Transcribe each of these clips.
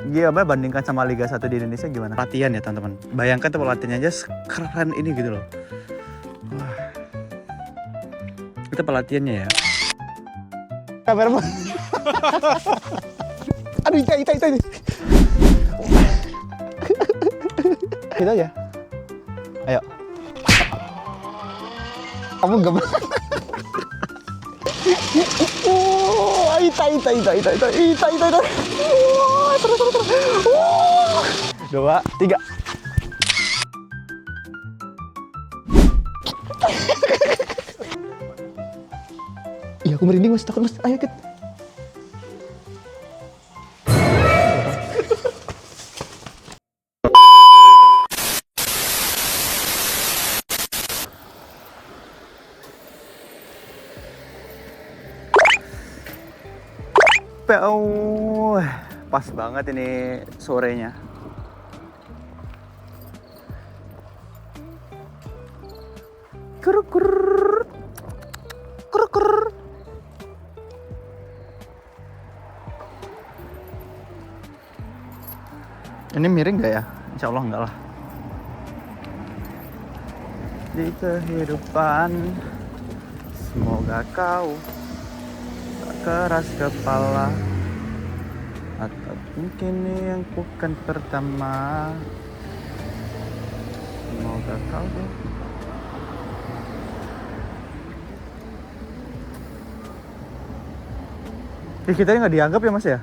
Iya, bandingkan sama Liga 1 di Indonesia gimana? Latihan ya teman-teman. Bayangkan tuh latihannya aja keren ini gitu loh. Wah. Itu pelatihannya ya. Kamera. Aduh, ita. Gitu aja. Ayo. Kamu gak ita. Terus. 2, 3. Iya, aku merinding mas, takut mas. Ayo ikut. Pas banget ini sorenya. Kur. Ini miring gak ya? Insya Allah enggak lah. Di kehidupan semoga kau tak keras kepala, atau mungkin ini yang bukan pertama. Semoga kau kita nggak dianggap ya mas ya?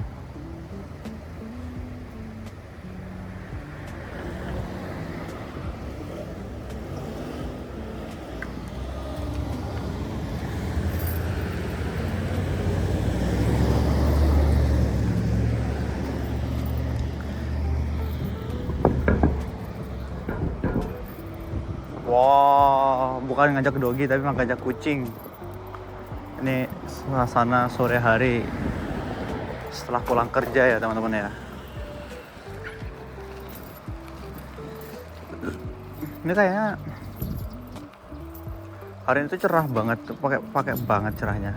Wow, bukan ngajak dogi tapi ngajak kucing. Ini suasana sore hari setelah pulang kerja ya teman-teman ya. Ini kayaknya hari ini tuh cerah banget, pakai banget cerahnya.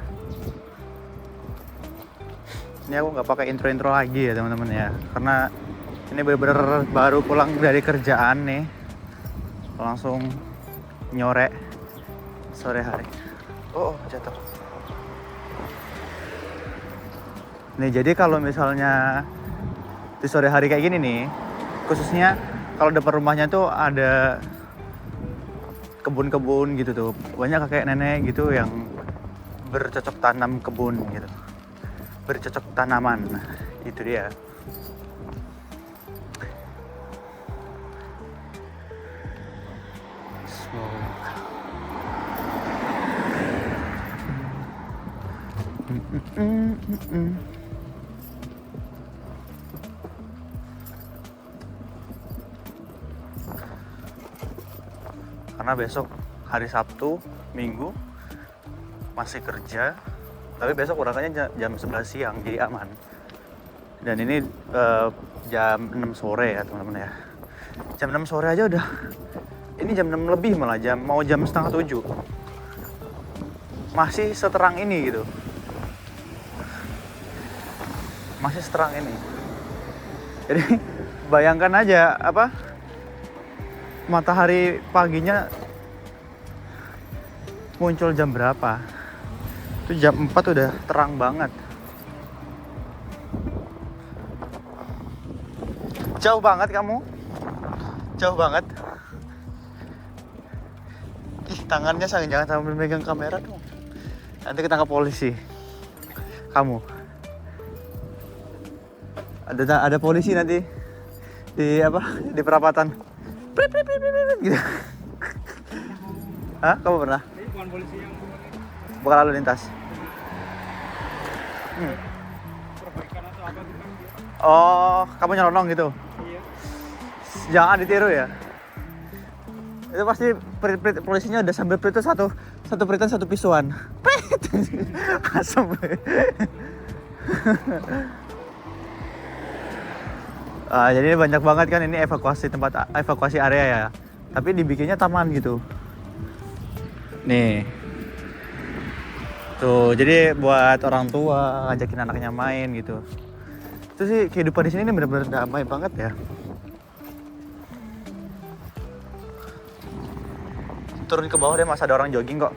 Ini aku nggak pakai intro lagi ya teman-teman ya, karena ini bener-bener baru pulang dari kerjaan nih, langsung nyore sore hari. Oh jatuh. Nih jadi kalau misalnya di sore hari kayak gini nih, khususnya kalau depan rumahnya tuh ada kebun-kebun gitu tuh, banyak kakek nenek gitu yang bercocok tanam kebun gitu, bercocok tanaman. Nah, itu dia. Karena besok hari Sabtu, Minggu masih kerja, tapi besok berangkatnya jam 11 siang, jadi aman. Dan ini jam 6 sore ya teman-teman ya. Jam 6 sore aja udah, ini jam 6 lebih malah, mau jam setengah 7. Masih seterang ini gitu. Masih seterang ini. Jadi bayangkan aja matahari paginya muncul jam berapa. Itu jam 4 udah terang banget. Jauh banget kamu. Jauh banget. Ih, tangannya jangan sambil megang kamera dong. Nanti ketangkap polisi. Kamu. Ada polisi nanti di perapatan. Gitu. Hah? Kamu pernah? Bukan polisi yang bukan lalu lintas. perbaikan atau apa gitu kan dia. Oh, kamu nyelonong gitu? Iya. Jangan ditiru ya. Itu pasti polisinya udah sambil itu satu peritan satu pisuan. Asem. Jadi banyak banget kan ini evakuasi area ya. Tapi dibikinnya taman gitu. Nih. Tuh, jadi buat orang tua ngajakin anaknya main gitu. Itu sih kehidupan di sini ini benar-benar damai banget ya. Turun ke bawah deh, masih ada orang jogging kok.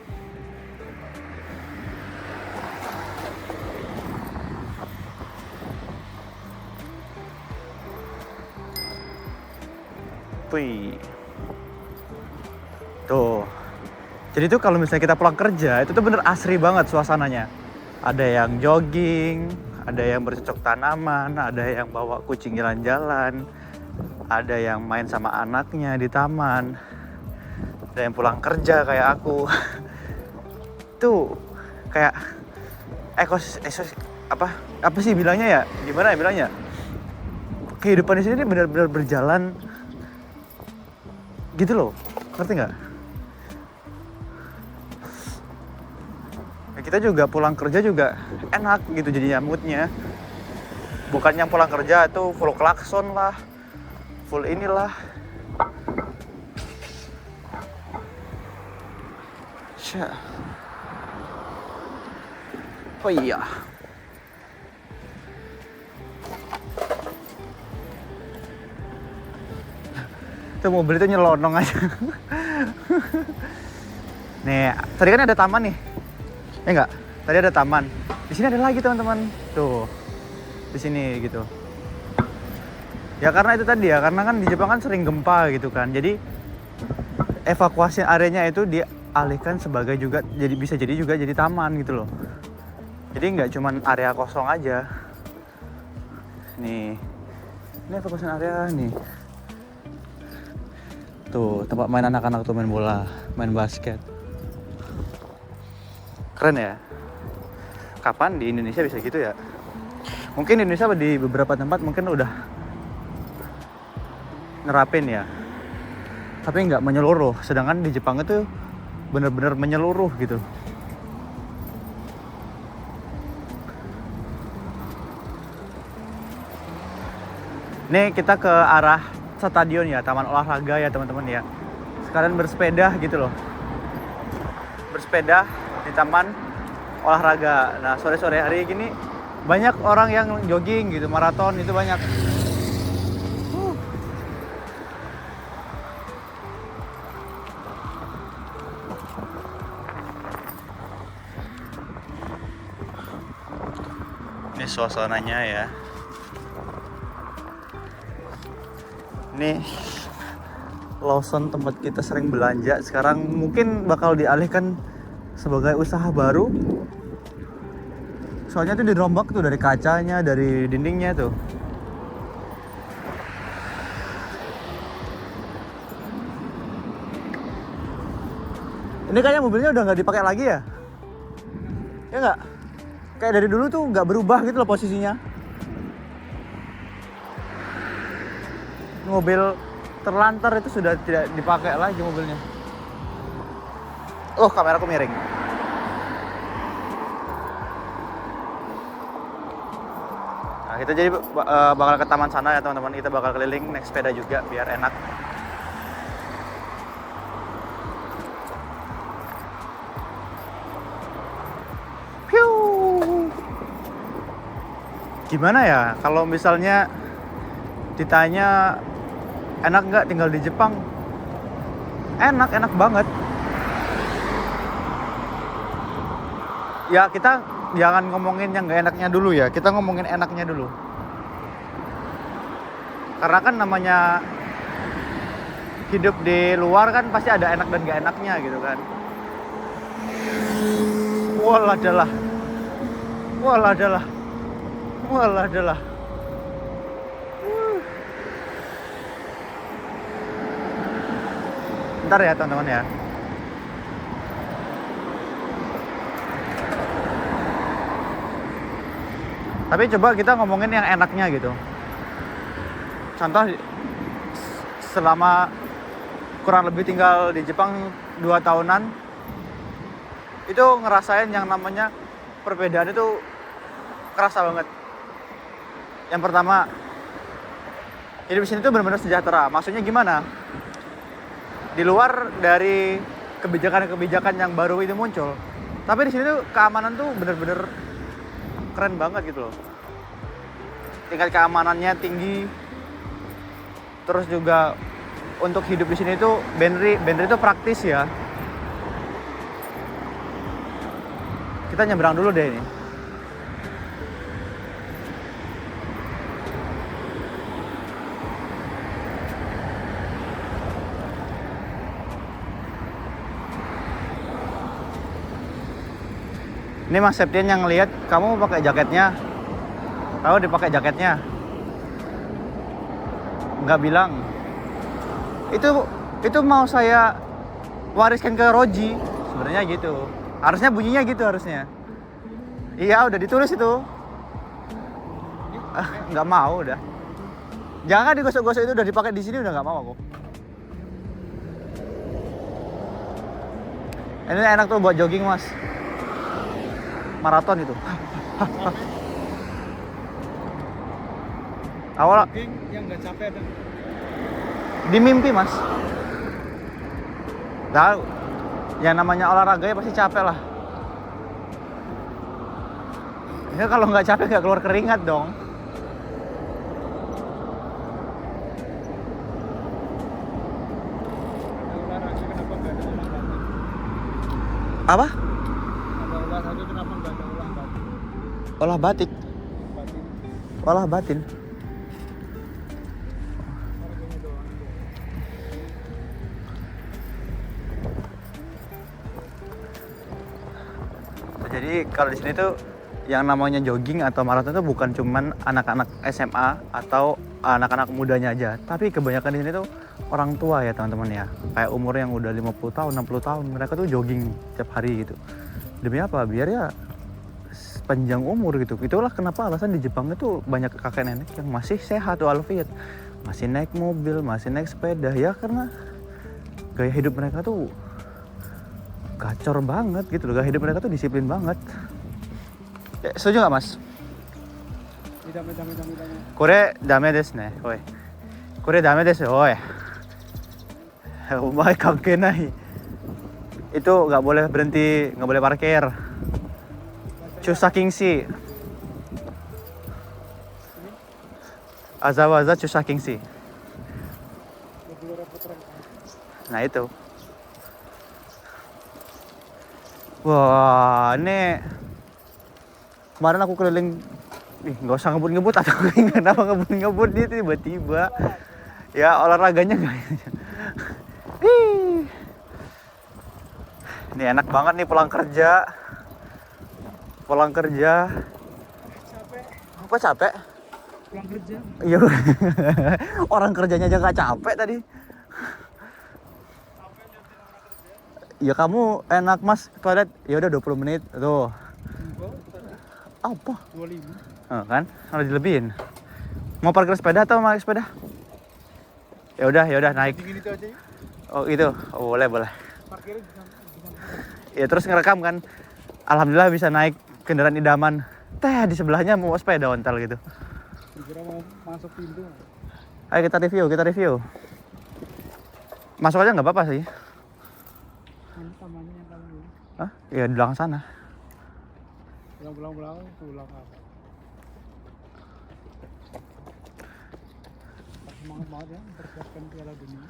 Wih. Tuh. Jadi tuh kalau misalnya kita pulang kerja, itu tuh bener asri banget suasananya. Ada yang jogging, ada yang bercocok tanaman, ada yang bawa kucing jalan-jalan, ada yang main sama anaknya di taman, ada yang pulang kerja kayak aku. Tuh kayak apa sih bilangnya ya? Gimana ya bilangnya? Kehidupan di sini benar-benar berjalan gitu loh, ngerti nggak? Ya, kita juga pulang kerja juga enak gitu jadinya moodnya. Bukan yang pulang kerja itu full klakson lah, full inilah. Oh iya. Itu mobil itu nyelonong aja. Nih, tadi kan ada taman nih. Ya enggak? Tadi ada taman. Di sini ada lagi teman-teman. Tuh. Di sini gitu. Ya karena itu tadi ya, karena kan di Jepang kan sering gempa gitu kan. Jadi evakuasi areanya itu dialihkan sebagai juga bisa jadi taman gitu loh. Jadi nggak cuman area kosong aja. Nih. Ini evakuasi area nih. Tuh, tempat main anak-anak tuh main bola, main basket. Keren ya? Kapan di Indonesia bisa gitu ya? Mungkin di Indonesia di beberapa tempat mungkin udah nerapin ya. Tapi nggak menyeluruh. Sedangkan di Jepang itu benar-benar menyeluruh gitu. Nih kita ke arah stadion ya, taman olahraga ya teman-teman ya. Sekalian bersepeda gitu loh. Bersepeda di taman olahraga. Nah sore-sore hari gini banyak orang yang jogging gitu, maraton itu banyak. Ini suasananya ya. Ini Lawson tempat kita sering belanja sekarang mungkin bakal dialihkan sebagai usaha baru. Soalnya tuh dirombak tuh dari kacanya, dari dindingnya tuh. Ini kayaknya mobilnya udah nggak dipakai lagi ya? Ya nggak? Kayak dari dulu tuh nggak berubah gitu loh posisinya. Mobil terlantar itu sudah tidak dipakai lagi mobilnya. Oh, kameraku miring. Nah, kita jadi bakal ke taman sana ya teman-teman. Kita bakal keliling naik sepeda juga biar enak. Piu. Gimana ya kalau misalnya ditanya enak nggak tinggal di Jepang? Enak banget. Ya kita jangan ngomongin yang nggak enaknya dulu ya, kita ngomongin enaknya dulu. Karena kan namanya hidup di luar kan pasti ada enak dan nggak enaknya gitu kan. Walah adalah. Bentar ya teman-teman ya. Tapi coba kita ngomongin yang enaknya gitu. Contoh selama kurang lebih tinggal di Jepang 2 tahunan, itu ngerasain yang namanya perbedaan itu kerasa banget. Yang pertama, hidup di sini tuh benar-benar sejahtera. Maksudnya gimana? Di luar dari kebijakan-kebijakan yang baru itu muncul, tapi di sini tuh keamanan tuh benar-benar keren banget gitu loh. tingkat keamanannya tinggi. Terus juga untuk hidup di sini tuh Benri itu praktis ya. Kita nyebrang dulu deh ini. Ini Mas Septian yang lihat kamu pakai jaketnya. Tahu dipakai jaketnya? Nggak bilang. Itu mau saya wariskan ke Roji. Sebenarnya gitu. Harusnya bunyinya gitu harusnya. Iya, udah ditulis itu. Nggak mau udah. Jangan digosok-gosok, itu udah dipakai di sini, udah nggak mau aku. Ini enak tuh buat jogging, Mas. Maraton itu. Awal Jogging yang nggak capek ada. di mimpi, Mas. Tahu. Yang namanya olahraga ya pasti capek lah. Ya kalau nggak capek nggak keluar keringat dong. Ada olahraga kenapa nggak ada ulang batin? Apa? Ada olahraga kenapa nggak ada ulang batin? Olah batik. Batin. Olah batin. Olahraganya doang. Jadi kalau di sini tuh yang namanya jogging atau maraton itu bukan cuman anak-anak SMA atau anak-anak mudanya aja, tapi kebanyakan di sini tuh orang tua ya teman-teman ya. Kayak umur yang udah 50 tahun, 60 tahun, mereka tuh jogging tiap hari gitu. Demi apa? Biar ya panjang umur gitu. Itulah kenapa alasan di Jepang itu banyak kakek nenek yang masih sehat walafiat. Masih naik mobil, masih naik sepeda ya, karena gaya hidup mereka tuh gacor banget gitu loh. Gaya hidup mereka tuh disiplin banget. Ya, setuju nggak, Mas? Dame. Kore dame desu ne. Oi. Kore dame desu, oi. Omae kankenai. Itu nggak boleh berhenti, nggak boleh parkir. Chusakingshi. Azawaza chusakingshi. Nah itu. Wah, ini kemarin aku keliling, nggak usah ngebut-ngebut atau kenapa ngebut-ngebut dia tiba-tiba. Ya olahraganya nggak. Ini enak banget nih pulang kerja. Capek. Apa capek? Pulang kerja. Iya. Orang kerjanya aja nggak capek tadi. Ya kamu enak, Mas, toilet ya udah 20 menit tuh. Enggak, tadi Apa? 25. Oh, kan? Harus dilebihin. Mau parkir sepeda atau mau naik sepeda? Ya udah naik. Dingin itu aja ya. Oh, itu. Oh, boleh. Parkirnya di sana. Ya terus ngerekam kan. Alhamdulillah bisa naik kendaraan idaman. Teh di sebelahnya mau sepeda ontel gitu. Dikira mau masuk pintu. Ayo kita review. Masuk aja nggak apa-apa sih. Mana tamannya yang kamu? Hah? Ya di belakang sana. Pulang apa? Semangat banget ya mempersiapkan Piala Dunia.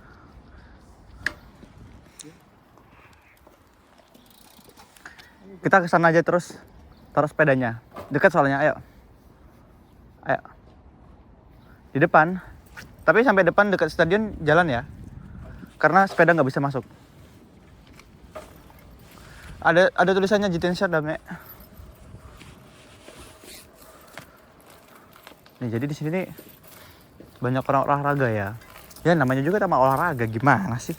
Kita ke sana aja terus. Taruh sepedanya. Dekat soalnya, ayo. Di depan. Tapi sampai depan dekat stadion jalan ya. Karena sepeda nggak bisa masuk. Ada tulisannya Jitensha Dame. Nih, jadi di sini nih banyak orang olahraga ya. Ya namanya juga sama olahraga, gimana sih?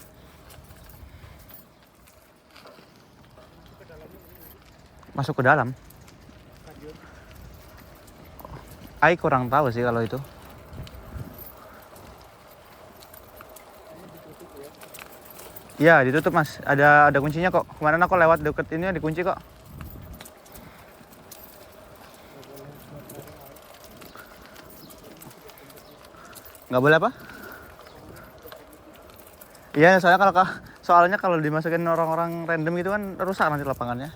Masuk ke dalam. Ai kurang tahu sih kalau itu. Iya ditutup, Mas. Ada kuncinya kok. Kemarin aku lewat deket ini dikunci kok. Nggak boleh apa? Iya, soalnya kalau dimasukin orang-orang random gitu kan rusak nanti lapangannya.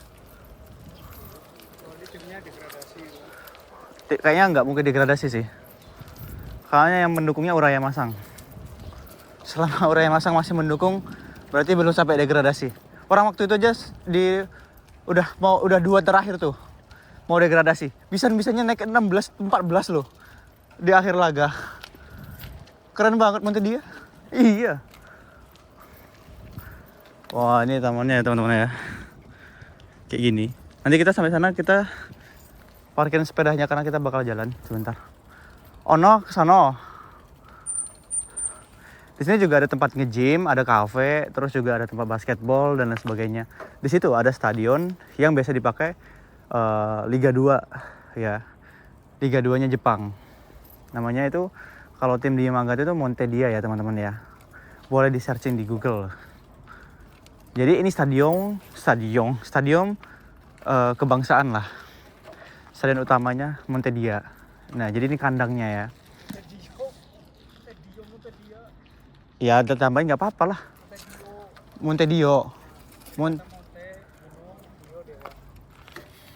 Soalnya timnya degradasi. Kayaknya nggak mungkin degradasi sih. Kayaknya yang mendukungnya Uraya Masang. Selama Uraya Masang masih mendukung, berarti belum sampai degradasi. Orang waktu itu aja udah 2 terakhir tuh mau degradasi. Bisa-bisanya naik ke 16, 14 loh di akhir laga. Keren banget Montedia. Iya. Wah, ini tamannya ya teman-teman ya. Kayak gini. Nanti kita sampai sana kita parkirin sepedanya karena kita bakal jalan sebentar. Ono kesana. Di sini juga ada tempat nge-gym, ada cafe, terus juga ada tempat basketball dan lain sebagainya. Di situ ada stadion yang biasa dipakai Liga 2 ya. Liga 2-nya Jepang. Namanya itu kalau tim di Yamagata itu Montedia ya teman-teman ya. Boleh di searching di Google. Jadi ini stadion kebangsaan lah. Stadion utamanya Montedia. Nah, jadi ini kandangnya ya. Ya, ada tambahin nggak apa-apa lah. Montedio.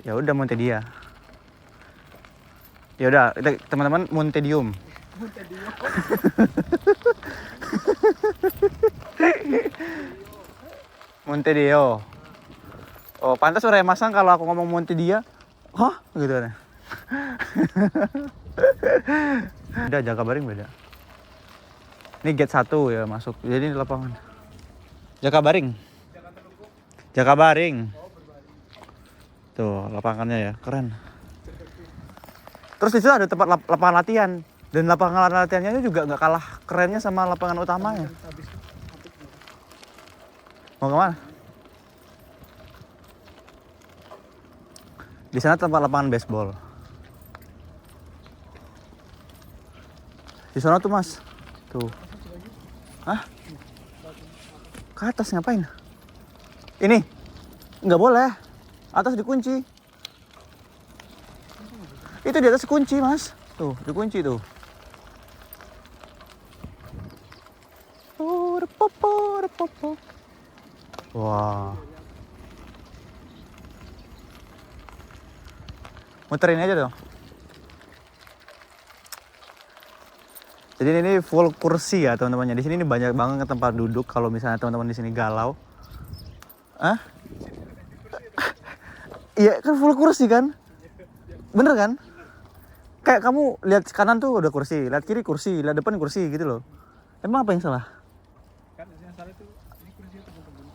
Ya udah Montedia. Ya udah, teman-teman Montedium. Montedio. Oh, pantas Uraya Masang kalau aku ngomong Montedia. Hah? Gitu kan. Beda, Jakabaring beda. Ini gate 1 ya masuk. Jadi ini lapangan. Jakabaring. Jakabaring. Tuh, lapangannya ya, keren. Terus di situ ada tempat lapangan latihan. Dan lapangan latihannya juga nggak kalah kerennya sama lapangan utamanya. Mau kemana? Di sana tempat lapangan baseball. Di sana tuh mas. Tuh. Hah? Ke atas ngapain? Ini? Nggak boleh. Atas dikunci. Itu di atas kunci mas. Tuh, dikunci tuh. Wah. Muterin aja dong. Jadi ini full kursi ya teman-temannya. Di sini ini banyak banget tempat duduk kalau misalnya teman-teman di sini galau. Hah? Iya kan full kursi kan? Bener kan? Kayak kamu lihat kanan tuh udah kursi, lihat kiri kursi, lihat depan kursi gitu loh. Emang apa yang salah? Kan yang salah itu ini kursi teman-teman.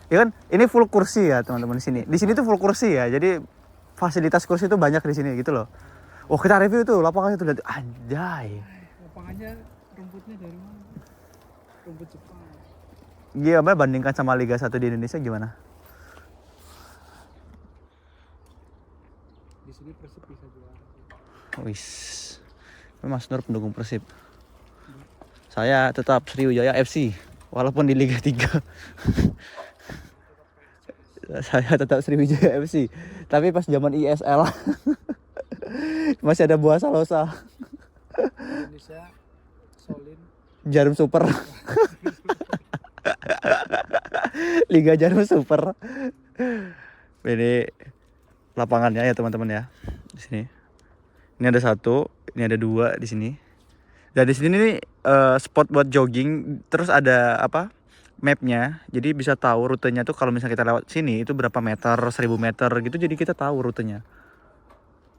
Ya kan? Ini full kursi ya teman-teman di sini. Di sini tuh full kursi ya. Jadi fasilitas kursi tuh banyak di sini gitu loh. Oh kita review tuh lapangannya tuh lihat anjay. Lapangannya rumputnya dari mana? Rumput Jepang. Gimana bandingkan sama Liga 1 di Indonesia gimana? Di sini Persib bisa juara. Wis. Mas Nur pendukung Persib. Saya tetap Sriwijaya FC walaupun di Liga 3. Saya tetap Sriwijaya FC. Tapi pas zaman ISL masih ada Buah Salosa. Indonesia Solin Jarum Super. Liga Jarum Super. Ini lapangannya ya teman-teman ya. Di sini. Ini ada 1, ini ada 2 di sini. Dan di sini nih spot buat jogging, terus ada apa? Mapnya. Jadi bisa tahu rutenya tuh kalau misalnya kita lewat sini itu berapa meter, 1000 meter gitu. Jadi kita tahu rutenya.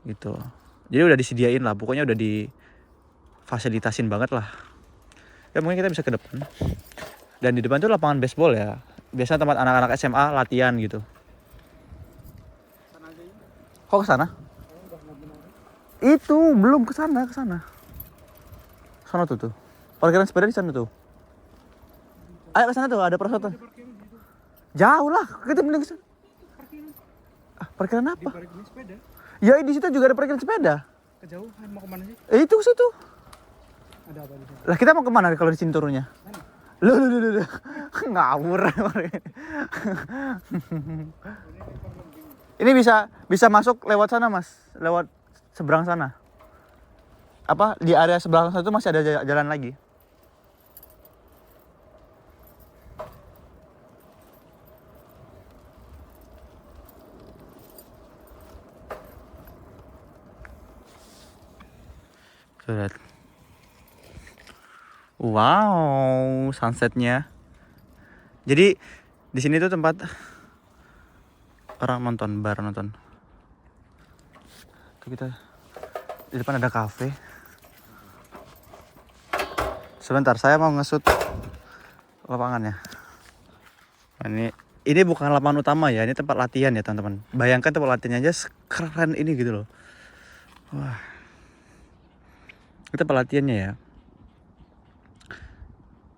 Gitu. Jadi udah disediain lah, pokoknya udah difasilitasin banget lah. Ya mungkin kita bisa ke depan. Dan di depan tuh lapangan baseball ya. Biasanya tempat anak-anak SMA latihan gitu. sana aja ini. Kok ke sana? Udah nggak benar. Itu belum ke sana, ke sana. Sana tuh. Parkiran sepeda di sana tuh. Ayo ke sana tuh, ada perosatan. Parkiran di situ. Jauh lah, kita mending ke sana. Parkiran Parkiran di apa? parkiran sepeda. Ya di situ juga ada parkiran sepeda. Kejauhan mau kemana sih? Itu ke situ. Ada apa di sana? Lah kita mau kemana kalau di sini turunnya? Sana. Loh. Ngawur. Ini bisa masuk lewat sana mas, lewat seberang sana. Apa di area sebelah sana itu masih ada jalan lagi. Lihat. Wow, sunsetnya. Jadi di sini tuh tempat orang nonton, bar nonton. Tuh kita di depan ada kafe. Sebentar, saya mau ngesut lapangannya. Ini bukan lapangan utama ya, ini tempat latihan ya teman-teman. Bayangkan tempat latihannya aja keren ini gitu loh. Wah, ini tempat latihannya ya.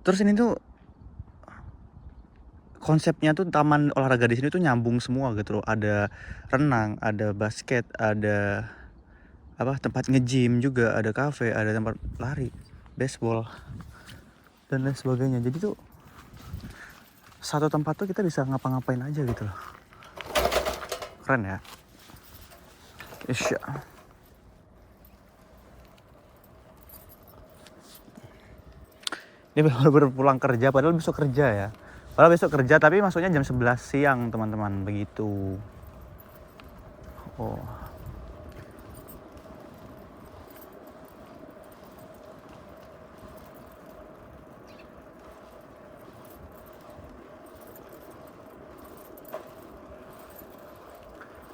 Terus ini tuh konsepnya tuh taman olahraga di sini tuh nyambung semua gitu loh. Ada renang, ada basket, ada tempat nge-gym juga, ada kafe, ada tempat lari, baseball dan lain sebagainya. Jadi tuh satu tempat tuh kita bisa ngapa-ngapain aja gitu loh. Keren ya. Isya. Ini baru pulang kerja, padahal besok kerja ya. Padahal besok kerja, tapi masuknya jam 11 siang teman-teman, begitu. Oh.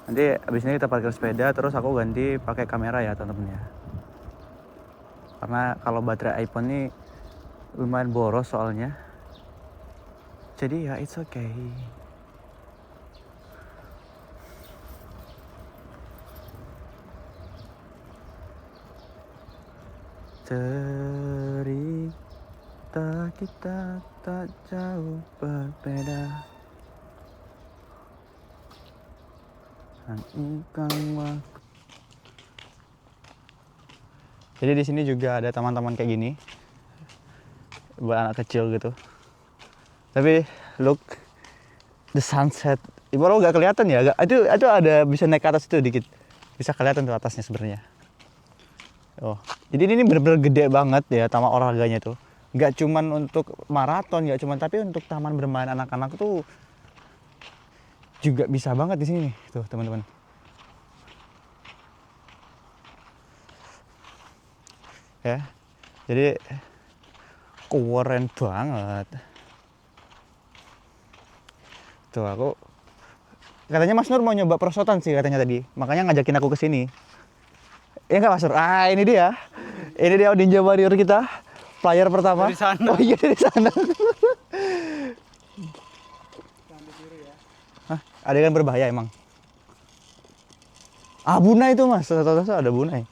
Nanti abis ini kita parkir sepeda, terus aku ganti pakai kamera ya teman-teman ya. Karena kalau baterai iPhone ini lumayan boros soalnya. Jadi ya it's okay. Cerita kita tak jauh berbeda. Jadi di sini juga ada taman-taman kayak gini buat anak kecil gitu. Tapi look the sunset. Ibu lo nggak kelihatan ya? Itu ada bisa naik ke atas itu dikit. Bisa kelihatan tuh atasnya sebenarnya. Oh, jadi ini bener-bener gede banget ya taman olahraganya tuh. Nggak cuman untuk maraton, nggak cuman, tapi untuk taman bermain anak-anak tuh juga bisa banget di sini tuh teman-teman. Ya, jadi keren banget. Tuh aku katanya Mas Nur mau nyoba perosotan sih katanya tadi, makanya ngajakin aku ke sini. Ya nggak Mas Nur? Ah ini dia Ninja Warrior kita, player pertama. Dari sana. Oh iya dari sana. Hah? Adegan berbahaya emang? Ah bunai itu Mas, tahu-tahu ada bunai.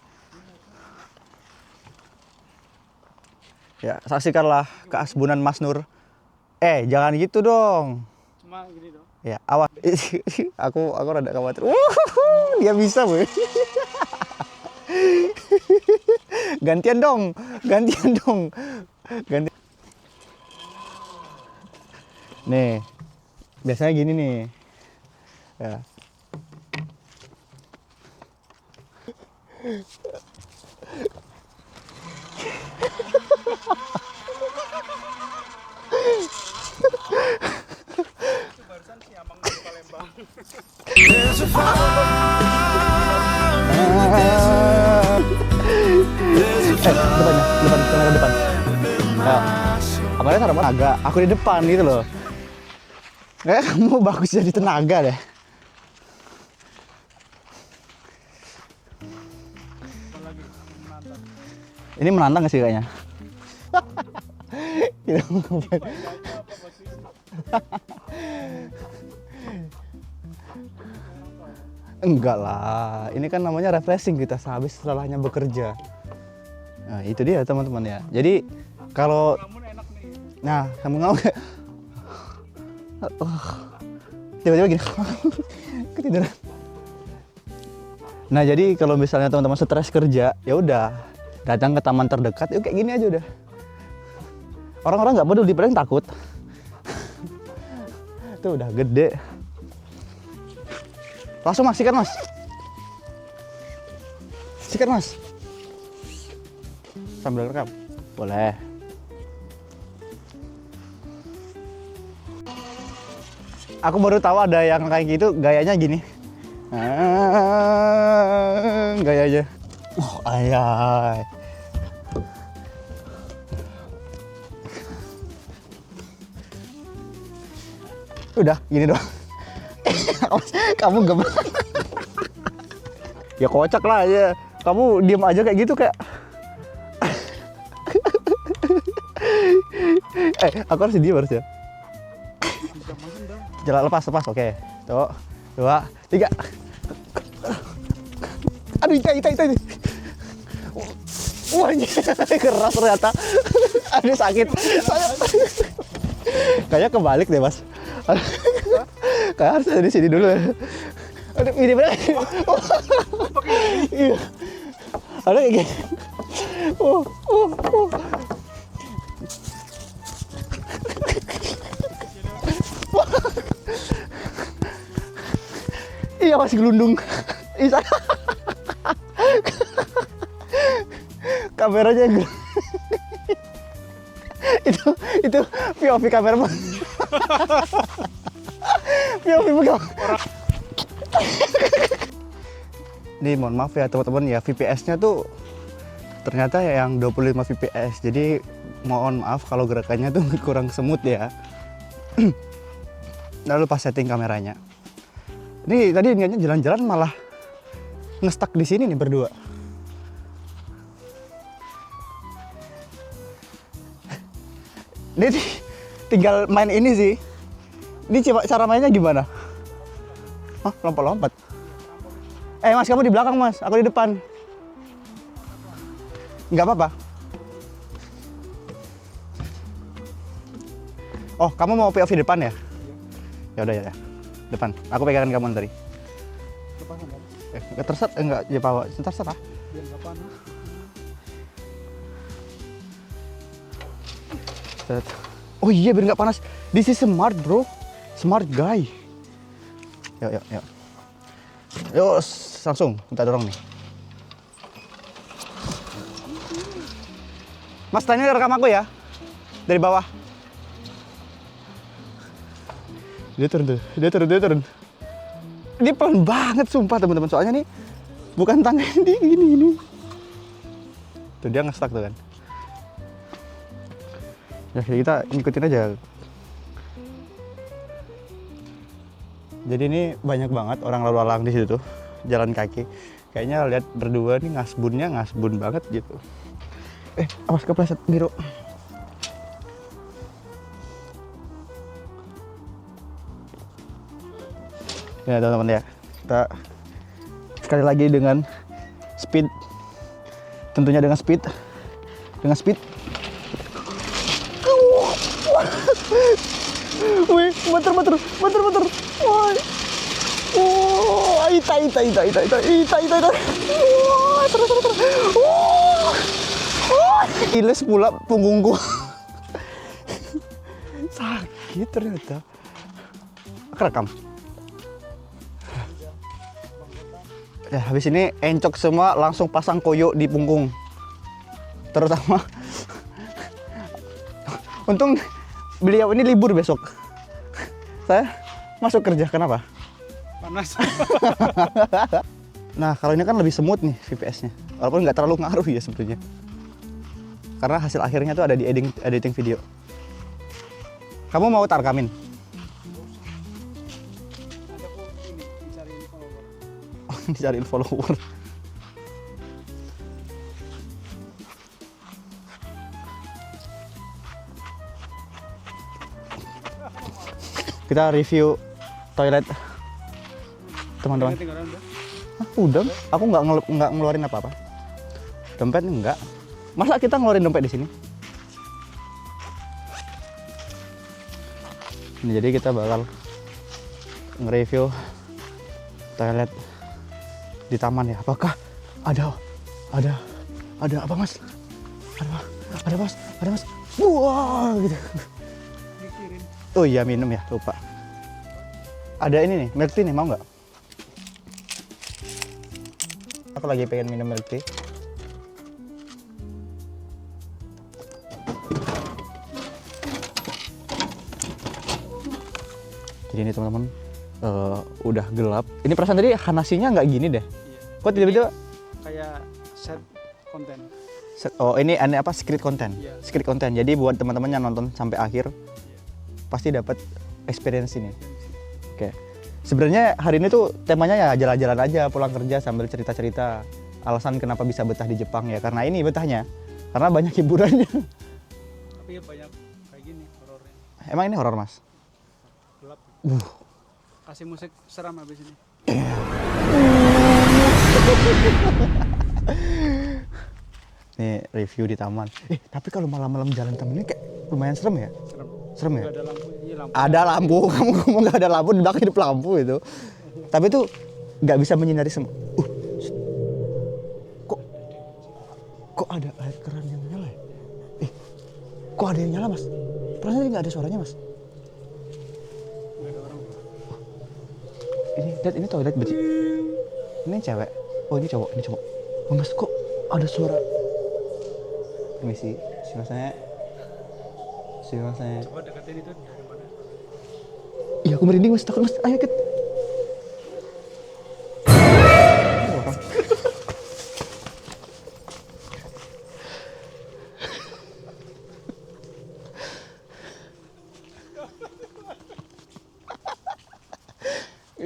Ya saksikanlah keasbunan Mas Nur. Jangan gitu dong. Cuma gini dong. Ya awas. aku rada khawatir. Dia bisa boy. Gantian dong. Ganti. Nih, biasanya gini nih. Ya. Barusan si Amang dari Palembang. Depan kamera depan. Ya. Apalagi taruh tenaga, aku di depan gitu loh. Kayak kamu bagus jadi tenaga deh. Ini menantang gak sih kayaknya? Enggak lah, ini kan namanya refreshing kita sehabis setelahnya bekerja. Nah itu dia teman-teman ya. Jadi kalau nah kamu ngomong tiba-tiba gini ketiduran. Nah jadi kalau misalnya teman-teman stres kerja, ya udah datang ke taman terdekat, yuk kayak gini aja udah. Orang-orang nggak peduli, paling takut. Itu udah gede. Langsung mas, sikat mas. Sikat mas. Sambil rekam. Boleh. Aku baru tahu ada yang kayak gitu, gayanya gini. Gaya aja. Ayai. Udah, gini doang. Kamu gemes. Ya kocak lah ya. Kamu diem aja kayak gitu kayak. Aku harus diem harusnya. Jalan lepas, oke. Tuh, 2, 3. Aduh, Ita. Wah, keras ternyata. Aduh, sakit. Kayaknya kebalik deh, Mas. Kayak harus dari sini dulu. Aduh, ini bener. Iya. Ada kayak gini. Iya, masih gelundung. Isa. Kameranya yang itu POV kamera. POV pegang. Nih mohon maaf ya teman-teman ya, VPS-nya tuh ternyata yang 25 VPS. Jadi mohon maaf kalau gerakannya tuh kurang smooth ya. Lalu pas setting kameranya. Ini tadi niatnya jalan-jalan malah ngestak di sini nih berdua. Ini tinggal main ini sih. Ini cara mainnya gimana? Hah, lompat-lompat. Mas, kamu di belakang, Mas. Aku di depan. Nggak apa-apa. Oh, kamu mau POV depan ya? Ya udah ya. Depan. Aku pegangan kamu tadi. Enggak ya bawa. Terserah. Biar nggak panas. Oh iya, biar nggak panas. This is smart, bro. Smart guy. Yuk. Yuk, langsung kita dorong nih. Mas, tanya rekam aku ya. Dari bawah. Dia turun. Ini pelan banget sumpah teman-teman. Soalnya nih bukan tangga ini gini. Tuh dia nge-stuck tuh kan. Ya kita ngikutin aja. Jadi ini banyak banget orang lalu lalang di situ tuh, jalan kaki. Kayaknya lihat berdua nih ngasbun banget gitu. Awas kepleset biru. Ya teman-teman ya, kita sekali lagi dengan speed, tentunya dengan speed. Wih, muter. Woi. Oh, ita. Terus. Iles pula punggungku. Sakit ternyata. Kerekam. Ya, habis ini encok semua langsung pasang koyo di punggung. Terutama untung beliau ini libur besok. Saya masuk kerja, kenapa? Panas. Nah, kalau ini kan lebih smooth nih VPS-nya. Walaupun nggak terlalu ngaruh ya sebetulnya. Karena hasil akhirnya tuh ada di editing video. Kamu mau tak rekamin? Ada kok ini dicariin follower. Dicariin follower. Kita review toilet teman-teman. Tinggalan udah. Udah, aku nggak ngeluarin apa-apa. Dompet enggak. Masa kita ngeluarin dompet di sini? Ini jadi kita bakal nge-review toilet di taman ya. Apakah ada apa, Mas? Ada Mas. Wah, gitu. Mikirin. Oh iya, minum ya, lupa. Ada ini nih, milk tea nih, mau nggak? Aku lagi pengen minum milk tea. Jadi ini teman-teman, udah gelap. Ini perasaan tadi Hanasinya nggak gini deh. Iya. Kok tiba-tiba? Kayak set konten. Oh ini aneh apa? Script konten. Iya. Script konten. Jadi buat teman-teman yang nonton sampai akhir, pasti dapat experience ini. Oke. Sebenarnya hari ini tuh temanya ya jalan-jalan aja, pulang kerja sambil cerita-cerita. Alasan kenapa bisa betah di Jepang ya karena ini betahnya. Karena banyak hiburannya. Tapi ya banyak kayak gini horornya. Emang ini horor, Mas? Gelap. Uh. Kasih musik seram habis ini. Nih review di taman. Tapi kalau malam-malam jalan taman ini kayak lumayan serem ya? Serem. Serem ya? Gak ada lampu. Iya lampu. Ada lampu, kamu ngomong nggak ada lampu, di belakang hidup lampu itu. Tapi itu nggak bisa menyinari semua. Kok ada air keran yang nyala ya? Kok ada yang nyala, Mas? Perasaan tadi nggak ada suaranya, Mas. Gak ada orang. Ini toilet berarti. Ini cewek. Oh ini cowok, Oh, Mas kok ada suara? Permisi, simasanya. Coba deketin itu dari mana? Iya aku merinding, Mas, takut, Mas. Ayo kita.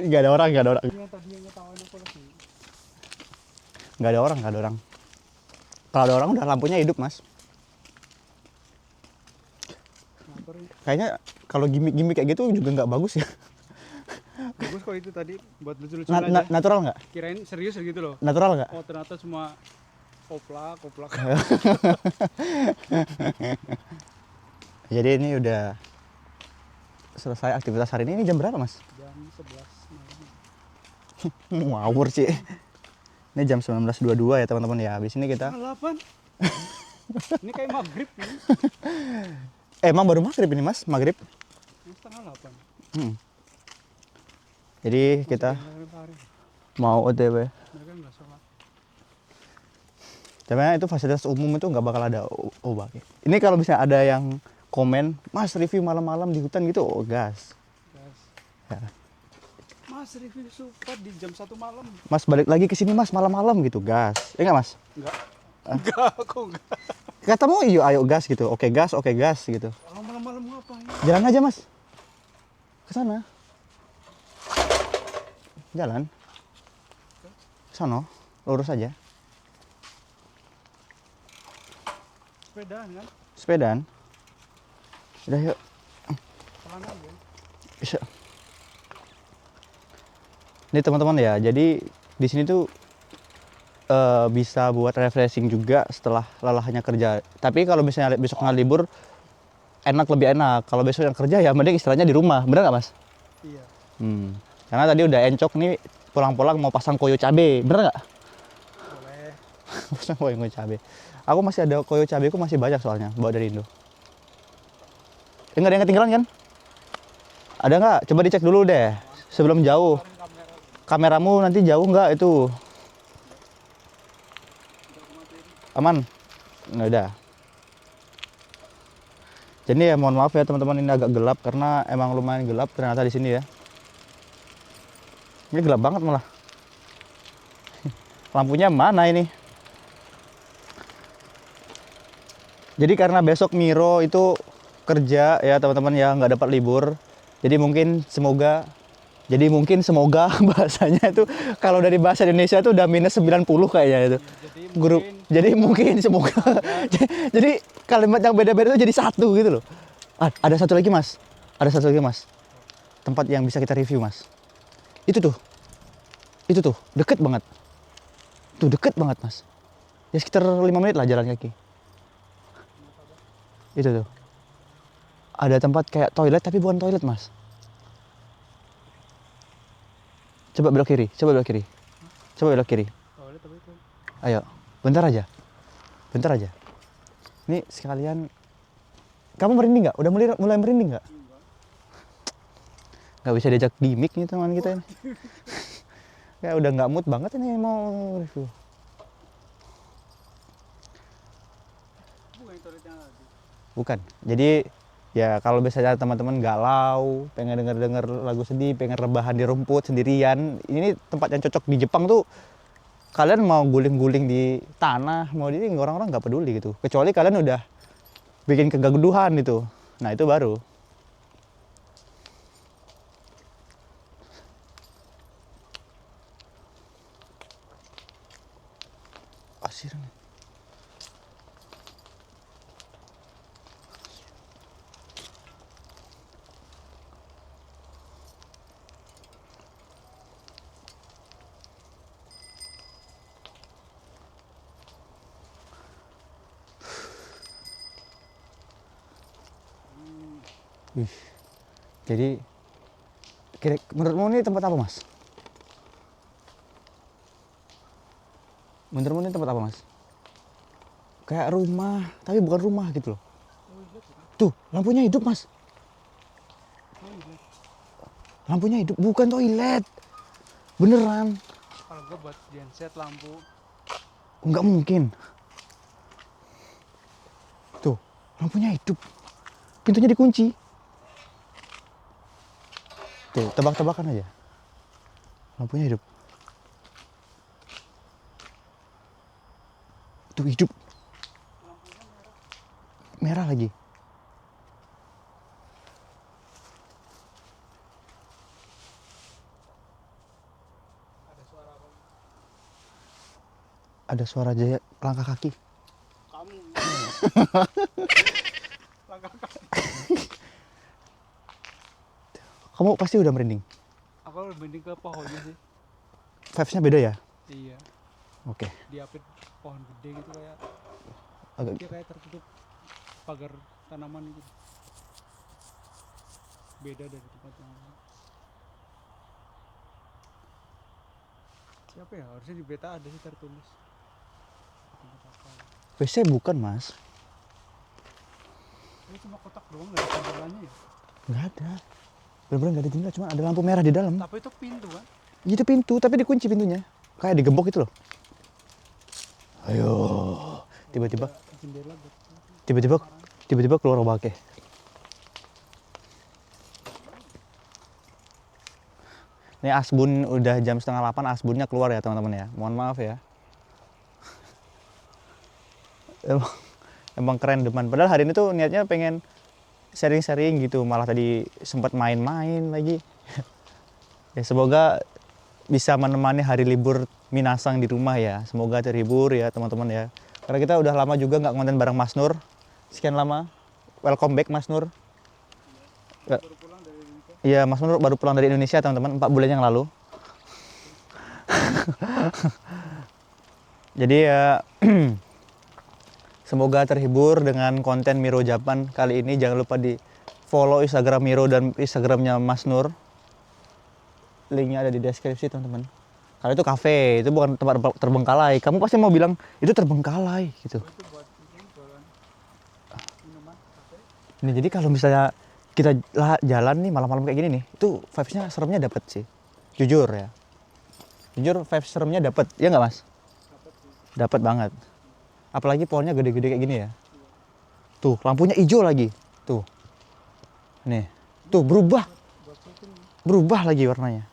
Gak ada orang. Yang tadi yang ngetawain aku lagi. Gak ada orang. Kalau ada orang udah lampunya hidup, Mas. Motor ini. Kayaknya kalau gimmick kayak gitu juga nggak bagus ya. Bagus kok itu tadi buat lucu-lucu aja. Natural nggak? Kirain serius gitu loh. Natural nggak? Oh ternyata cuma koplak. Jadi ini udah selesai aktivitas hari ini. Ini jam berapa, Mas? Jam 11 malam. Ngawur sih. Ini jam 19.22 ya teman-teman ya. Habis ini kita. Setengah 8. Ini kayak maghrib ini. Emang baru maghrib ini, Mas? Maghrib. Ini setengah 8. Jadi kita Hari. mau OTW. Mereka nggak sholat. Tapi itu fasilitas umum itu nggak bakal ada obat. Ini kalau misalnya ada yang komen, Mas review malam-malam di hutan gitu, oh gas. Guys. Ya. Mas review supat di jam 1 malam. Mas balik lagi ke sini, Mas, malam-malam gitu, gas. Ya nggak, Mas? Enggak. Enggak, aku enggak. Katamu iyo ayo gas gitu. Oke gas gitu. Kalau malam-malam ngapain? Jalan aja, Mas. Ke sana. Jalan. Sono, lurus aja. Sepedaan kan? Sepedaan. Udah yuk. Pelan aja. Bisa. Ini teman-teman ya, jadi di sini tuh bisa buat refreshing juga setelah lelahnya kerja. Tapi kalau misalnya besok nggak libur, lebih enak. Kalau besok yang kerja ya mending istirahatnya di rumah, bener nggak, Mas? Iya. Karena tadi udah encok nih, pulang-pulang mau pasang koyo cabe, bener nggak? Boleh. Pasang koyo cabe. Aku masih ada koyo cabeku masih banyak soalnya, bawa dari Indo. Nggak ada yang ketinggalan kan? Ada nggak? Coba dicek dulu deh, sebelum jauh. Kameramu nanti jauh nggak itu? Aman? Nggak ada. Jadi ya mohon maaf ya teman-teman, ini agak gelap karena emang lumayan gelap ternyata di sini ya. Ini gelap banget malah. Lampunya mana ini? Jadi karena besok Miro itu kerja ya teman-teman ya, nggak dapat libur. Jadi mungkin semoga bahasanya itu kalau dari bahasa Indonesia itu udah minus 90 kayaknya itu. Jadi mungkin semoga. Jadi kalimat yang beda-beda itu jadi satu gitu loh. Ada satu lagi, Mas. Tempat yang bisa kita review, Mas. Itu tuh, deket banget. Deket banget, Mas. Ya sekitar 5 menit lah jalan kaki. Itu tuh. Ada tempat kayak toilet tapi bukan toilet, Mas. Coba belok kiri. Toilet tapi itu. Ayo, bentar aja. Ini sekalian. Kamu merinding nggak? Udah mulai merinding nggak? Nggak bisa diajak gimmick nih teman kita ini. Ya udah nggak mood banget ini mau review. Bukan toiletnya lagi. Bukan. Jadi ya kalau biasanya teman-teman galau, pengen denger lagu sedih, pengen rebahan di rumput sendirian, ini tempat yang cocok di Jepang tuh. Kalian mau guling-guling di tanah, mau di orang-orang nggak peduli gitu. Kecuali kalian udah bikin kegaduhan itu. Nah itu baru. Wih. Jadi menurutmu ini tempat apa, Mas? Menurutmu ini tempat apa, Mas? Kayak rumah, tapi bukan rumah gitu loh. Tuh, lampunya hidup, Mas. Lampunya hidup, bukan toilet. Beneran. Kalau gue buat genset lampu. Enggak mungkin. Tuh, lampunya hidup. Pintunya dikunci. Tuh, tebak-tebakan aja. Lampunya hidup. Tuh, hidup. Merah lagi. Ada suara jaya langkah kaki. Kamu. Langkah kaki. Kamu pasti udah merinding. Aku lebih ke pohonnya sih. Vibes-nya beda ya? Iya. Oke. Diapit pohon gede gitu kayak. Agak Dia kayak tertutup pagar tanaman gitu. Beda dari tempat yang lain. Siapa ya? Harusnya di beta ada sih tertulis. Tempat apa? WC bukan, Mas. Ini cuma kotak doang, nggak ada jendelanya ya? Nggak ada. Bener-bener nggak ada jendela, cuma ada lampu merah di dalam. Tapi itu pintu kan? Itu pintu, tapi dikunci pintunya. Kayak digembok gitu loh. Ayo. Tiba-tiba Ada jendela buat tiba-tiba keluar obake. Ini asbun udah jam 7:30, asbunnya keluar ya teman-teman ya. Mohon maaf ya. Emang keren depan. Padahal hari ini tuh niatnya pengen sharing-sharing gitu. Malah tadi sempat main-main lagi. Ya semoga bisa menemani hari libur Minasang di rumah ya. Semoga terhibur ya teman-teman ya. Karena kita udah lama juga nggak konten bareng Mas Nur. Sekian lama. Welcome back Mas Nur. baru pulang dari Indonesia. Iya, Mas Nur baru pulang dari Indonesia teman-teman, 4 bulan yang lalu. Jadi ya semoga terhibur dengan konten Miro Japan kali ini. Jangan lupa di follow Instagram Miro dan Instagramnya Mas Nur. Linknya ada di deskripsi teman-teman. Kalau itu kafe, itu bukan tempat terbengkalai. Kamu pasti mau bilang itu terbengkalai gitu. Itu buat ini jualan minuman kafe. Ini jadi kalau misalnya kita jalan nih malam-malam kayak gini nih, itu vibes-nya seremnya dapet sih. Jujur ya. Jujur vibes seremnya dapet, ya nggak Mas? Dapat sih. Dapat banget. Apalagi pohonnya gede-gede kayak gini ya. Tuh, lampunya hijau lagi. Tuh. Nih. Tuh, berubah. Buat syuting. Berubah lagi warnanya.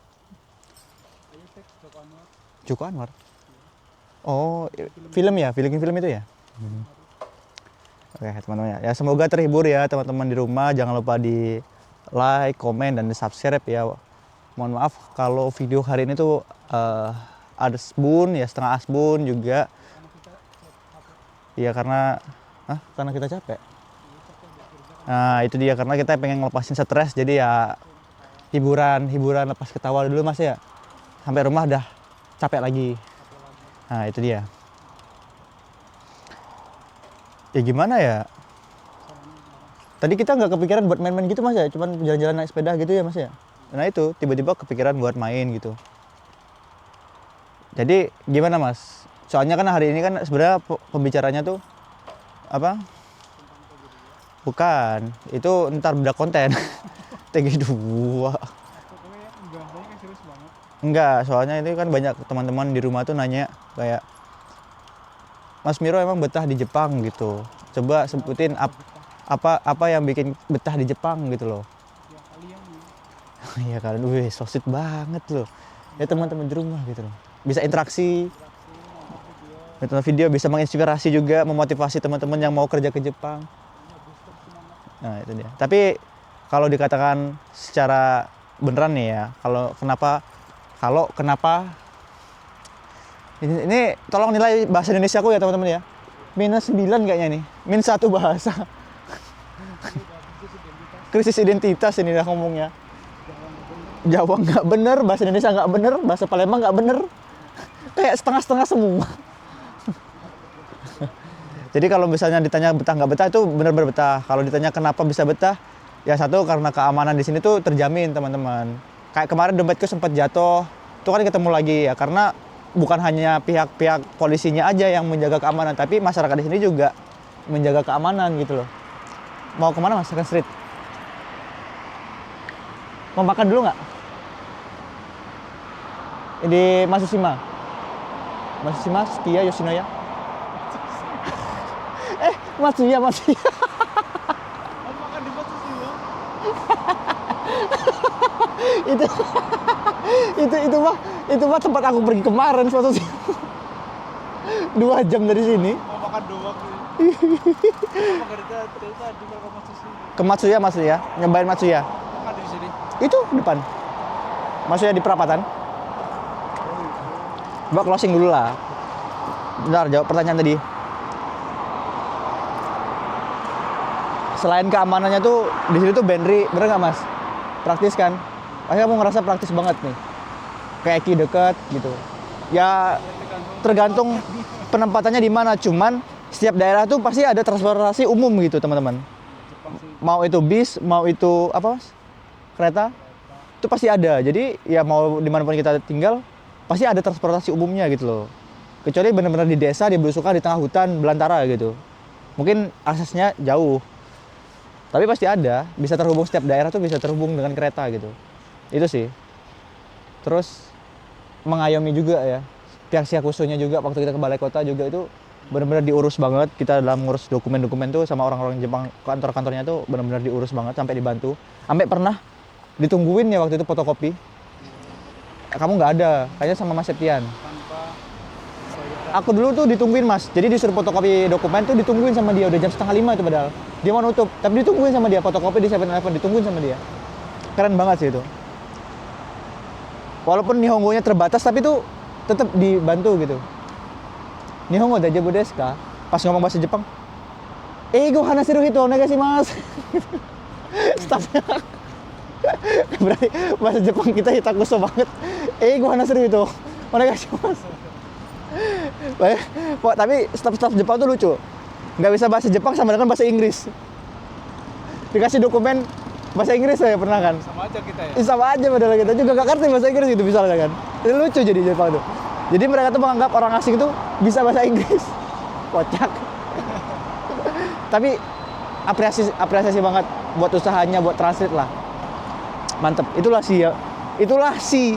Ayo cek Joko Anwar. Joko Anwar. Oh, film ya? Film itu ya? Oke, teman-teman ya. Ya semoga terhibur ya teman-teman di rumah. Jangan lupa di like, komen, dan di subscribe ya. Mohon maaf kalau video hari ini tuh ada asbun ya, setengah asbun juga. Iya karena karena kita capek. Nah itu dia, karena kita pengen ngelepasin stres, jadi ya hiburan lepas ketawa dulu Mas ya. Sampai rumah udah capek lagi. Nah itu dia. Ya gimana ya? Tadi kita nggak kepikiran buat main-main gitu Mas ya, cuman jalan-jalan naik sepeda gitu ya Mas ya. Nah itu tiba-tiba kepikiran buat main gitu. Jadi gimana Mas? Soalnya kan hari ini kan sebenarnya pembicaranya tuh apa? Bukan, itu ntar beda konten. TG2. Pokoknya bahasanya kan serius banget. Enggak, soalnya ini kan banyak teman-teman di rumah tuh nanya kayak Mas Miro emang betah di Jepang gitu. Coba sebutin apa yang bikin betah di Jepang gitu loh. Ya kalian nih. Iya kalian, wih so sweet banget loh. Ya teman-teman di rumah gitu loh. Bisa interaksi, nonton video, bisa menginspirasi juga, memotivasi teman-teman yang mau kerja ke Jepang. Nah itu dia. Tapi kalau dikatakan secara beneran nih ya, kalau kenapa ini tolong nilai bahasa Indonesia aku ya teman-teman ya. -9 kayaknya nih. -1 bahasa. Krisis identitas ini lah ngomongnya. Jawa nggak bener, bahasa Indonesia nggak bener, bahasa Palembang nggak bener. Kayak setengah-setengah semua. Jadi kalau misalnya ditanya betah nggak betah itu benar-benar betah. Kalau ditanya kenapa bisa betah, Ya satu karena keamanan di sini tuh terjamin teman-teman. Kayak kemarin dompetku sempat jatuh, itu kan ketemu lagi ya karena bukan hanya pihak-pihak polisinya aja yang menjaga keamanan, tapi masyarakat di sini juga menjaga keamanan gitu loh. Mau kemana Mas? Second Street? Mau makan dulu nggak? Di Matsushima. Matsushima, Sukiya, Yoshinoya. Matsuya. Mau makan di batu sih bang. itu mah tempat aku pergi kemarin suatu sih. 2 jam dari sini. Mau makan doang nih. Mau makan tadi mau ke batu sih. Ke Matsuya, nyobain Matsuya. Makan di sini. Itu depan. Matsuya di perapatan. Coba closing dulu lah. Bentar, jawab pertanyaan tadi. Selain keamanannya tuh di sini tuh Benri, bener nggak Mas? Praktis kan? Akhirnya kamu ngerasa praktis banget nih. Kayak Eki deket gitu. Ya tergantung penempatannya di mana. Cuman setiap daerah tuh pasti ada transportasi umum gitu teman-teman. Mau itu bis, mau itu apa Mas? Kereta, itu pasti ada. Jadi ya mau dimanapun kita tinggal, pasti ada transportasi umumnya gitu loh. Kecuali benar-benar di desa, di belusukan, di tengah hutan, belantara gitu. Mungkin aksesnya jauh. Tapi pasti ada, bisa terhubung setiap daerah tuh bisa terhubung dengan kereta gitu. Itu sih. Terus mengayomi juga ya. Pihak Siakusunya juga waktu kita ke balai kota juga itu benar-benar diurus banget. Kita dalam ngurus dokumen-dokumen tuh sama orang-orang Jepang, kantor-kantornya tuh benar-benar diurus banget sampai dibantu. Sampai pernah ditungguin ya waktu itu fotokopi. Kamu nggak ada, kayaknya sama Mas Septian. Tanpa Aku dulu tuh ditungguin Mas, jadi disuruh fotokopi dokumen tuh ditungguin sama dia, udah jam 4:30 itu padahal. Dia mau nutup, tapi ditungguin sama dia, fotokopi di 7-Eleven ditungguin sama dia. Keren banget sih itu. Walaupun Nihongo-nya terbatas, tapi tuh tetap dibantu gitu. Nihongo daijoubu desu ka? Pas ngomong bahasa Jepang, Eigo hanashiru hito onegaishimasu. Staffnya. Berarti bahasa Jepang kita hitakuso banget. Eigo hanashiru hito onegaishimasu. Tapi staf-staf Jepang tuh lucu. Nggak bisa bahasa Jepang sama dengan bahasa Inggris. Dikasih dokumen bahasa Inggris saya pernah kan. sama aja kita ya. Sama aja padahal kita juga nggak ngerti bahasa Inggris gitu misalnya kan. Itu lucu jadi Jepang tuh. Jadi mereka tuh menganggap orang asing itu bisa bahasa Inggris. Kocak. Tapi apresiasi banget buat usahanya, buat translate lah. Mantep. Itulah sih ya. Itulah sih.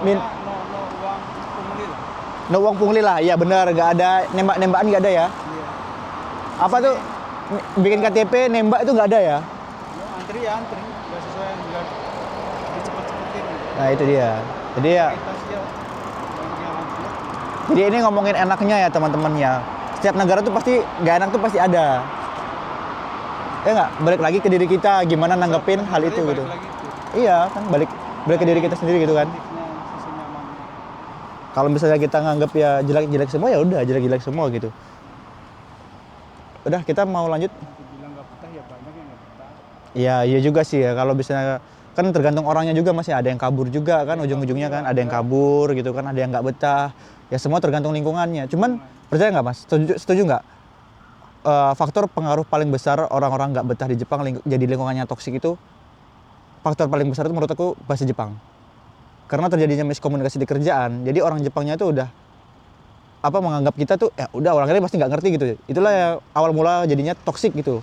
Min. No No uang pungli lah. uang pungli lah, iya benar, nggak ada nembak-nembakan nggak ada ya. Iya. Apa tuh bikin KTP nembak itu nggak ada ya? Antri ya antri, nggak sesuai nggak dicepet-cepetin. Nah itu dia. Jadi ya, Kita sih ya yang antri. jadi ini ngomongin enaknya ya teman-temannya. Setiap negara tuh pasti nggak enak tuh pasti ada. Ya nggak, balik lagi ke diri kita gimana nanggepin hal itu Balik gitu. lagi tuh. Iya kan balik ke diri kita sendiri gitu kan. Positifnya, sisi nyamannya. Kalau misalnya kita nganggep ya jelek-jelek semua ya udah jelek-jelek semua gitu. Udah kita mau lanjut. Dibilang nggak betah ya banyak yang nggak betah. Iya, iya juga sih ya. Kalau misalnya kan tergantung orangnya juga masih ada yang kabur juga kan ujung-ujungnya kan ada yang kabur gitu kan ada yang nggak betah. Ya semua tergantung lingkungannya. Cuman percaya nggak Mas? Setuju nggak? Faktor pengaruh paling besar orang-orang nggak betah di Jepang jadi lingkungannya toksik itu faktor paling besar itu menurut aku bahasa Jepang. Karena terjadinya miskomunikasi di kerjaan. Jadi orang Jepangnya itu udah apa menganggap kita tuh ya udah orang ini pasti nggak ngerti gitu. Itulah ya awal mula jadinya toksik gitu.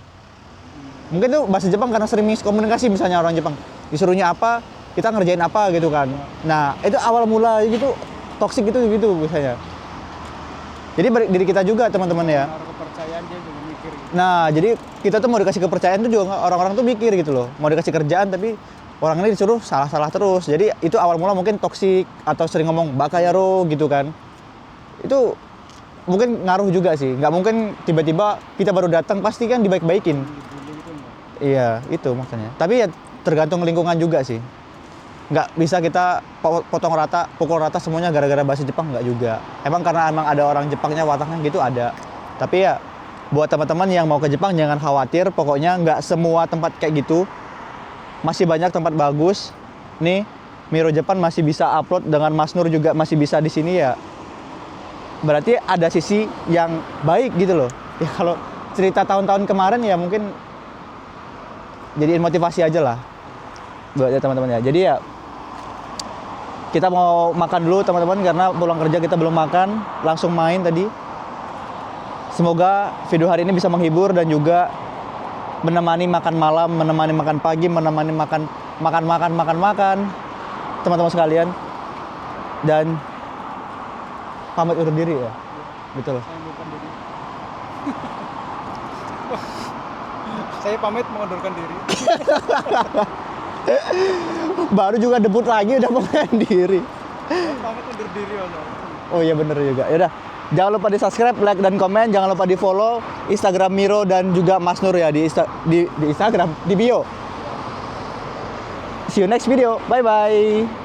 Mungkin tuh bahasa Jepang karena sering miskomunikasi misalnya orang Jepang disuruhnya apa kita ngerjain apa gitu kan. Nah itu awal mula gitu toksik gitu misalnya. Jadi balik diri kita juga teman-teman ya. Pengaruh kepercayaan dia juga mikir gitu. Nah jadi kita tuh mau dikasih kepercayaan tuh juga orang-orang tuh mikir gitu loh. Mau dikasih kerjaan tapi orang ini disuruh salah-salah terus. Jadi itu awal mula mungkin toksik atau sering ngomong bakayaro gitu kan. Itu mungkin ngaruh juga sih. Nggak mungkin tiba-tiba kita baru datang pasti kan dibaik-baikin. Dibully itu enggak. Iya, itu maksudnya. Tapi ya tergantung lingkungan juga sih. Nggak bisa kita pukul rata semuanya gara-gara bahasa Jepang, nggak juga. Emang karena emang ada orang Jepangnya wataknya gitu ada. Tapi ya buat teman-teman yang mau ke Jepang jangan khawatir. Pokoknya nggak semua tempat kayak gitu. Masih banyak tempat bagus. Nih, Miro Japan masih bisa upload dengan Mas Nur juga masih bisa di sini ya. Berarti ada sisi yang baik gitu loh. Ya cerita tahun-tahun kemarin ya mungkin jadiin motivasi aja lah buat ya teman-teman ya. Jadi ya kita mau makan dulu teman-teman karena pulang kerja kita belum makan, langsung main tadi. Semoga video hari ini bisa menghibur dan juga menemani makan malam, menemani makan pagi, menemani makan teman-teman sekalian. Dan pamit undur diri ya. Betul. Saya mengundurkan diri. Saya pamit mengundurkan diri. Baru juga debut lagi udah pengen diri. Saya pamit undur diri Mas. Oh iya bener juga. Yaudah, jangan lupa di subscribe, like dan komen. Jangan lupa di follow Instagram Miro dan juga Mas Nur ya di Instagram di bio. See you next video. Bye bye.